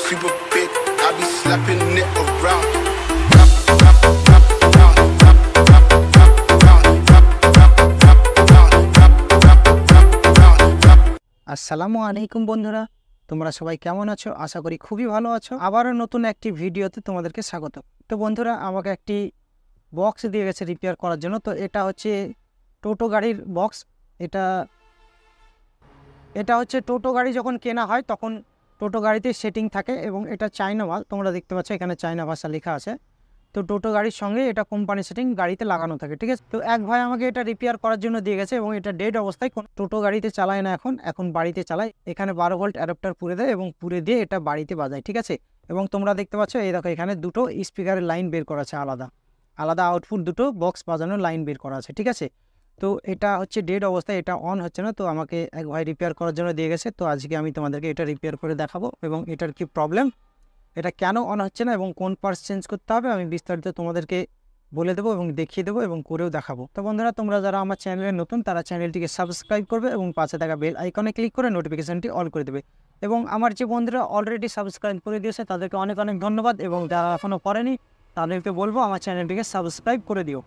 super big, I be slapping it around. Rap, rap, rap, round, rap, rap, rap, round, rap, rap, rap, round, rap, rap, rap, round, rap. আসসালামু আলাইকুম বন্ধুরা, তোমরা সবাই কেমন আছো? আশা করি খুবই ভালো আছো। আবারও নতুন একটি ভিডিওতে তোমাদেরকে স্বাগত। তো বন্ধুরা, আমাকে একটি বক্স দিয়ে গেছে রিপেয়ার করার জন্য। তো এটা হচ্ছে টোটো গাড়ির বক্স। এটা এটা হচ্ছে টোটো গাড়ি যখন কেনা হয় তখন টোটো গাড়িতে সেটিং থাকে এবং এটা চায়না মাল। তোমরা দেখতে পাচ্ছ এখানে চায়না ভাষা লেখা আছে। তো টোটো গাড়ির সঙ্গে এটা কোম্পানি সেটিং গাড়িতে লাগানো থাকে, ঠিক আছে। তো এক ভাই আমাকে এটা রিপেয়ার করার জন্য দিয়ে গেছে এবং এটা ডেড অবস্থায়, টোটো গাড়িতে চালায় না, এখন বাড়িতে চালায়। এখানে 12 ভোল্ট অ্যাডাপ্টার পুরে দেয় এবং পুরে দিয়ে এটা বাড়িতে বাজায়, ঠিক আছে। এবং তোমরা দেখতে পাচ্ছ এই দেখো এখানে দুটো স্পিকারের লাইন বের করা আছে, আলাদা আলাদা আউটপুট দুটো বক্স বাজানোর লাইন বের করা আছে, ঠিক আছে। তো এটা হচ্ছে ডেড অবস্থায়, এটা অন হচ্ছে না। তো আমাকে এক ভাই রিপেয়ার করার জন্য দিয়ে গেছে। তো আজকে আমি তোমাদেরকে এটা রিপেয়ার করে দেখাবো এবং এটার কি প্রবলেম, এটা কেন অন হচ্ছে না এবং কোন পার্টস চেঞ্জ করতে হবে আমি বিস্তারিত তোমাদেরকে বলে দেবো এবং দেখিয়ে দেবো এবং করেও দেখাবো। তো বন্ধুরা, তোমরা যারা আমার চ্যানেলে নতুন তারা চ্যানেলটিকে সাবস্ক্রাইব করবে এবং পাশে থাকা বেল আইকনে ক্লিক করে নোটিফিকেশানটি অল করে দেবে। এবং আমার যে বন্ধুরা অলরেডি সাবস্ক্রাইব করে দিয়েছে তাদেরকে অনেক অনেক ধন্যবাদ, এবং যারা এখনও করেনি তাদেরকে বলবো আমার চ্যানেলটিকে সাবস্ক্রাইব করে দিও।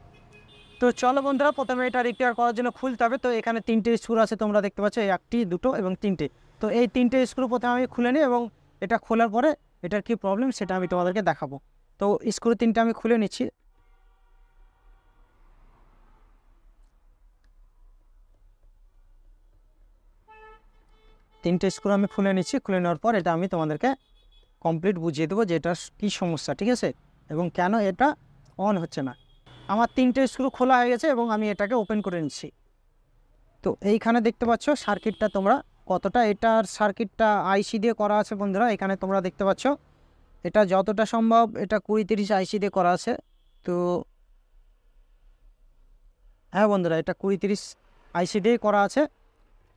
তো চলো বন্ধুরা, প্রথমে এটা রিপেয়ার করার জন্য খুলতে হবে। তো এখানে 3টে স্ক্রু আছে, তোমরা দেখতে পাচ্ছ, একটি, দুটো এবং 3টে। তো এই 3টে স্ক্রু প্রথমে আমি খুলে নিই এবং এটা খোলার পরে এটার কি প্রবলেম সেটা আমি তোমাদেরকে দেখাবো। তো স্ক্রু 3টে আমি খুলে নিচ্ছি। তিনটে স্ক্রু আমি খুলে নিচ্ছি। খুলে নেওয়ার পর এটা আমি তোমাদেরকে কমপ্লিট বুঝিয়ে দেবো যে এটার কী সমস্যা, ঠিক আছে, এবং কেন এটা অন হচ্ছে না। আমার 3টে স্ক্রু খোলা হয়ে গেছে এবং আমি এটাকে ওপেন করে নিচ্ছি। তো এইখানে দেখতে পাচ্ছ সার্কিটটা তোমরা কতটা, এটার সার্কিটটা আইসি দিয়ে করা আছে বন্ধুরা। এখানে তোমরা দেখতে পাচ্ছ এটা যতটা সম্ভব এটা 20-30 আইসি দিয়ে করা আছে। তো হ্যাঁ বন্ধুরা, এটা 20-30 আইসি দিয়ে করা আছে।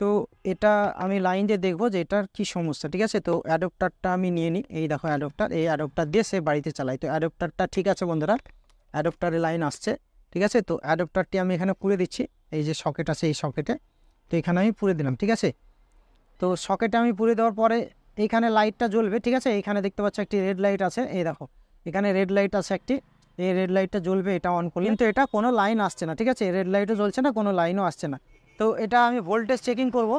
তো এটা আমি লাইন দিয়ে দেখবো যে এটার কী সমস্যা, ঠিক আছে। তো অ্যাডপ্টারটা আমি নিয়ে নিই। এই দেখো অ্যাডপ্টার, এই অ্যাডপ্টার দিয়ে সে বাড়িতে চালাই। তো অ্যাডপ্টারটা ঠিক আছে বন্ধুরা, অ্যাডপ্টারে লাইন আসছে, ঠিক আছে। তো অ্যাডপ্টারটি আমি এখানে পুরে দিচ্ছি। এই যে সকেট আছে এই সকেটে, তো এখানে আমি পুরে দিলাম, ঠিক আছে। তো সকেটে আমি পুরে দেওয়ার পরে এইখানে লাইটটা জ্বলবে, ঠিক আছে। এইখানে দেখতে পাচ্ছ একটি রেড লাইট আছে, এই দেখো এখানে রেড লাইট আছে একটি, এই রেড লাইটটা জ্বলবে এটা অন করলে। কিন্তু এটা কোনো লাইন আসছে না, ঠিক আছে, রেড লাইটও জ্বলছে না, কোনো লাইনও আসছে না। তো এটা আমি ভোল্টেজ চেকিং করব।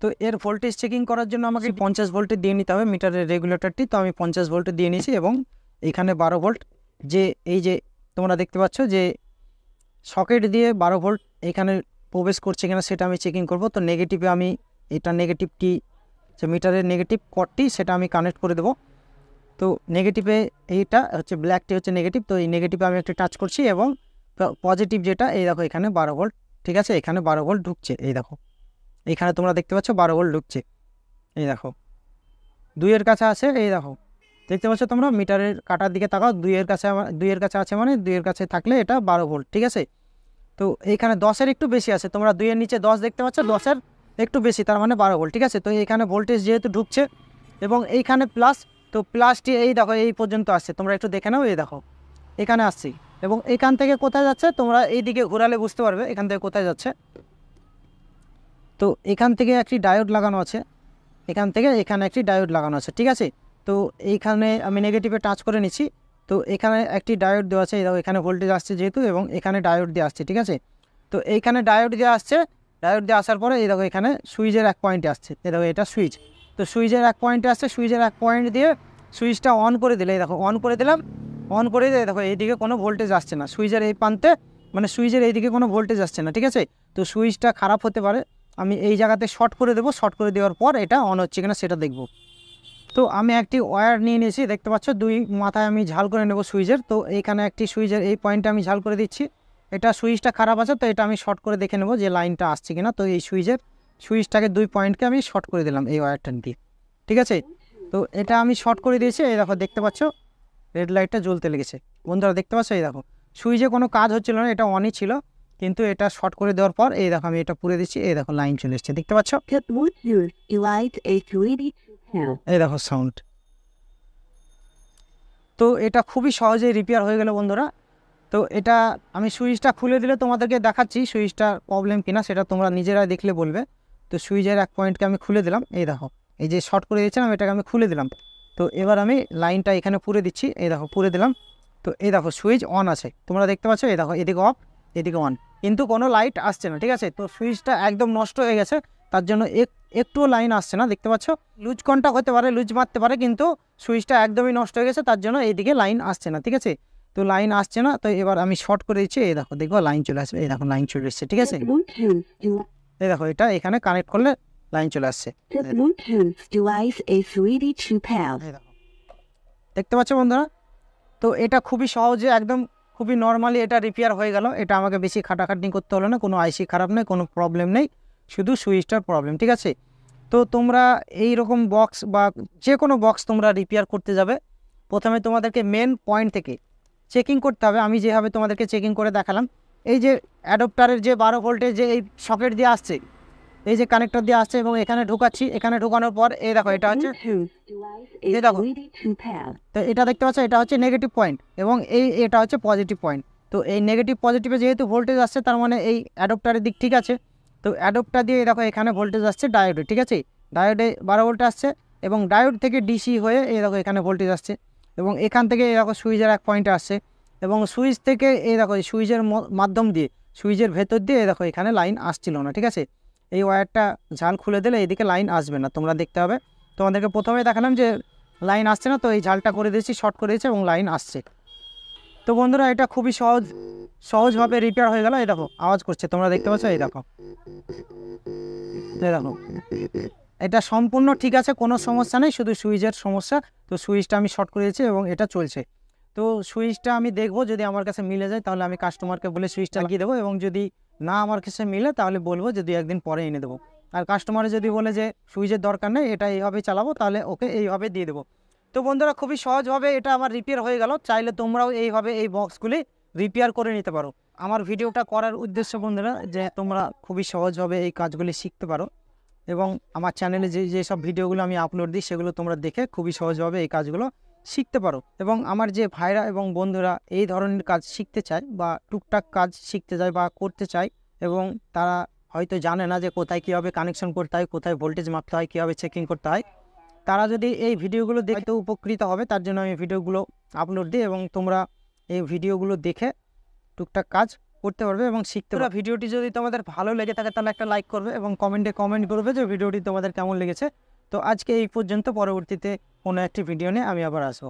তো এর ভোল্টেজ চেকিং করার জন্য আমাকে 50 ভোল্টে দিয়ে নিতে হবে মিটারের রেগুলেটরটি। তো আমি 50 ভোল্টে দিয়ে নিয়েছি এবং এখানে 12 ভোল্ট, যে এই যে তোমরা দেখতে পাচ্ছ যে সকেট দিয়ে 12 ভোল্ট এখানে প্রবেশ করছে কিনা সেটা আমি চেকিং করব। তো নেগেটিভে আমি এটা নেগেটিভটি, যে মিটারের নেগেটিভ কর্ডটি সেটা আমি কানেক্ট করে দেবো। তো নেগেটিভে এইটা হচ্ছে ব্ল্যাকটি হচ্ছে নেগেটিভ। তো এই নেগেটিভে আমি একটা টাচ করছি এবং পজিটিভ যেটা এই দেখো এখানে 12 ভোল্ট, ঠিক আছে, এখানে 12 ভোল্ট ঢুকছে। এই দেখো এইখানে তোমরা দেখতে পাচ্ছ 12 ভোল্ট ঢুকছে। এই দেখো 2-এর কাছে আছে, এই দেখো দেখতে পাচ্ছ তোমরা, মিটারের কাটার দিকে তাকাও, 2-এর কাছে, 2-এর কাছে আছে মানে 2-এর কাছে থাকলে এটা 12 ভোল্ট, ঠিক আছে। তো এইখানে 10-এর একটু বেশি আছে, তোমরা 2-এর নিচে 10 দেখতে পাচ্ছ, 10-এর একটু বেশি, তার মানে 12 ভোল্ট, ঠিক আছে। তো এইখানে ভোল্টেজ যেহেতু ঢুকছে এবং এইখানে প্লাস, তো প্লাসটি এই দেখো এই পর্যন্ত আসছে, তোমরা একটু দেখে নাও, এই দেখো এখানে আসছি। এবং এখান থেকে কোথায় যাচ্ছে তোমরা এই দিকে ঘোরালে বুঝতে পারবে এখান থেকে কোথায় যাচ্ছে। তো এখান থেকে একটি ডায়োড লাগানো আছে, এখান থেকে এখানে একটি ডায়োড লাগানো আছে, ঠিক আছে। তো এইখানে আমি নেগেটিভে টাচ করে নিচ্ছি। তো এখানে একটি ডায়োড দেওয়া আছে, এই দেখো এখানে ভোল্টেজ আসছে যেহেতু, এবং এখানে ডায়োড দিয়ে আসছে, ঠিক আছে। তো এইখানে ডায়োড দিয়ে আসছে, ডায়োড দিয়ে আসার পরে এই দেখো এখানে সুইচের এক পয়েন্টে আসছে, এই দেখো এটা সুইচ। তো সুইচের এক পয়েন্টে আসছে, সুইচের এক পয়েন্ট দিয়ে সুইচটা অন করে দিলে, এই দেখো অন করে দিলাম। অন করে দিয়ে দেখো এইদিকে কোনো ভোল্টেজ আসছে না, সুইচের এই প্রান্তে মানে সুইচের এইদিকে কোনো ভোল্টেজ আসছে না, ঠিক আছে। তো সুইচটা খারাপ হতে পারে, আমি এই জায়গাতে শর্ট করে দেবো। শর্ট করে দেওয়ার পর এটা অন হচ্ছে কিনা সেটা দেখব। তো আমি একটি ওয়্যার নিয়ে নিয়েছি, দেখতে পাচ্ছ 2 মাথায় আমি ঝাল করে নেব সুইচের। তো এইখানে একটি সুইচের এই পয়েন্টে আমি ঝাল করে দিচ্ছি। এটা সুইচটা খারাপ আছে, তো এটা আমি শর্ট করে দেখে নেব যে লাইনটা আসছে কিনা। তো এই সুইচটাকে 2 পয়েন্টকে আমি শর্ট করে দিলাম এই ওয়্যারটা দিয়ে, ঠিক আছে। তো এটা আমি শর্ট করে দিয়েছি, এই দেখো দেখতে পাচ্ছ রেড লাইটটা জ্বলতে লেগেছে বন্ধুরা, দেখতে পাচ্ছ। এই দেখো সুইচে কোনো কাজ হচ্ছিল না, এটা অনই ছিল, কিন্তু এটা শর্ট করে দেওয়ার পর এই দেখো আমি এটা পুরে দিচ্ছি, এই দেখো লাইন চলে এসছে, দেখতে পাচ্ছ। এই দেখো সাউন্ড। তো এটা খুবই সহজেই রিপেয়ার হয়ে গেল বন্ধুরা। তো এটা আমি সুইচটা খুলে দিলে তোমাদেরকে দেখাচ্ছি সুইচটার প্রবলেম কিনা, সেটা তোমরা নিজেরাই দেখলে বলবে। তো সুইচের এক পয়েন্টকে আমি খুলে দিলাম, এই দেখো এই যে শর্ট করে দিয়েছিলাম এটাকে আমি খুলে দিলাম। তো এবার আমি লাইনটা এখানে পুরে দিচ্ছি, এই দেখো পুরে দিলাম। তো এই দেখো সুইচ অন আছে, তোমরা দেখতে পাচ্ছ, এই দেখো এদিকে অফ এদিকে অন, কিন্তু কোনো লাইট আসছে না, ঠিক আছে। তো সুইচটা একদম নষ্ট হয়ে গেছে, তার জন্য একটুও লাইন আসছে না, দেখতে পাচ্ছ। লুজ কন্টাক্ট হতে পারে, লুজ মারতে পারে, কিন্তু সুইচটা একদমই নষ্ট হয়ে গেছে, তার জন্য এইদিকে লাইন আসছে না, ঠিক আছে। তো লাইন আসছে না, তো এবার আমি শর্ট করে দিচ্ছি, এই দেখো দেখো লাইন চলে আসবে, এই দেখো লাইন চলে এসছে, ঠিক আছে। এই দেখো এটা এখানে কানেক্ট করলে লাইন চলে আসছে, The Bluetooth device is ready to pair. এই দেখো দেখতে পাচ্ছ বন্ধুরা। তো এটা খুবই সহজে একদম খুবই নর্মালি এটা রিপেয়ার হয়ে গেল, এটা আমাকে বেশি খাটাখাটনি করতে হলো না, কোনো আইসি খারাপ নেই, কোনো প্রবলেম নেই, শুধু সুইচটার প্রবলেম, ঠিক আছে। তো তোমরা এই রকম বক্স বা যে কোনো বক্স তোমরা রিপেয়ার করতে যাবে, প্রথমে তোমাদেরকে মেন পয়েন্ট থেকে চেকিং করতে হবে। আমি যেভাবে তোমাদেরকে চেকিং করে দেখালাম, এই যে অ্যাডপ্টারের যে 12 ভোল্টের যে এই সকেট দিয়ে আসছে, এই যে কানেক্টর দিয়ে আসছে, এবং এখানে ঢুকাচ্ছি, এখানে ঢুকানোর পর এই দেখো এটা হচ্ছে, Bluetooth device is এই দেখো ready to pair. তো এটা দেখতে পাচ্ছ, এটা হচ্ছে নেগেটিভ পয়েন্ট এবং এটা হচ্ছে পজিটিভ পয়েন্ট। তো এই নেগেটিভ পজিটিভে যেহেতু ভোল্টেজ আসছে, তার মানে এই অ্যাডপ্টারের দিক ঠিক আছে। তো অ্যাডপ্টার দিয়ে দেখো এখানে ভোল্টেজ আসছে ডায়োডে, ঠিক আছে। ডায়োডে 12 ভোল্ট আসছে, এবং ডায়োড থেকে ডিসি হয়ে এই দেখো এখানে ভোল্টেজ আসছে, এবং এখান থেকে এই দেখো সুইচের এক পয়েন্টে আসছে, এবং সুইচ থেকে এই দেখো এই সুইচের মাধ্যম দিয়ে, সুইচের ভেতর দিয়ে এই দেখো এখানে লাইন আসছিল না, ঠিক আছে। এই ওয়্যারটা ঝাল খুলে দিলে এদিকে লাইন আসবে না, তোমরা দেখতে হবে। তোমাদেরকে প্রথমেই দেখালাম যে লাইন আসছে না, তো এই ঝালটা করে দিয়েছি, শর্ট করে দিয়েছি, এবং লাইন আসছে। তো বন্ধুরা এটা খুবই সহজভাবে রিপেয়ার হয়ে গেল। এই দেখো আওয়াজ করছে, তোমরা দেখতে পাচ্ছ, এই দেখো এই দেখো এটা সম্পূর্ণ ঠিক আছে, কোনো সমস্যা নেই, শুধু সুইচের সমস্যা। তো সুইচটা আমি শর্ট করে দিয়েছি এবং এটা চলছে। তো সুইচটা আমি দেখবো, যদি আমার কাছে মিলে যায় তাহলে আমি কাস্টমারকে বলে সুইচটা লাগিয়ে দেবো, এবং যদি না আমার কাছে মিলে তাহলে বলবো যে 2-1 দিন পরে এনে দেবো। আর কাস্টমারে যদি বলে যে সুইচের দরকার নেই, এটা এইভাবে চালাবো, তাহলে ওকে এইভাবে দিয়ে দেবো। তো বন্ধুরা খুবই সহজভাবে এটা আমার রিপেয়ার হয়ে গেল। চাইলে তোমরাও এইভাবে এই বক্সগুলি রিপেয়ার করে নিতে পারো। আমার ভিডিওটা করার উদ্দেশ্য বন্ধুরা, যে তোমরা খুবই সহজভাবে এই কাজগুলি শিখতে পারো, এবং আমার চ্যানেলে যেসব ভিডিওগুলো আমি আপলোড দিই সেগুলো তোমরা দেখে খুবই সহজভাবে এই কাজগুলো শিখতে পারো। এবং আমার যে ভাইরা এবং বন্ধুরা এই ধরনের কাজ শিখতে চায়, বা টুকটাক কাজ শিখতে চায় বা করতে চায়, এবং তারা হয়তো জানে না যে কোথায় কীভাবে কানেকশন করতে হয়, কোথায় ভোল্টেজ মাপতে হয়, কীভাবে চেকিং করতে হয়, তারা যদি এই ভিডিওগুলো দেখতে উপকৃত হবে, তার জন্য আমি ভিডিওগুলো আপলোড দিই, এবং তোমরা এই ভিডিওগুলো দেখে টুকটাক কাজ করতে পারবে এবং শিখতে পারবে। ভিডিওটি যদি তোমাদের ভালো লেগে থাকে তাহলে একটা লাইক করবে, এবং কমেন্টে কমেন্ট করবে যে ভিডিওটি তোমাদের কেমন লেগেছে। তো আজকে এই পর্যন্ত, পরবর্তীতে কোনো একটি ভিডিও নিয়ে আমি আবার আসবো।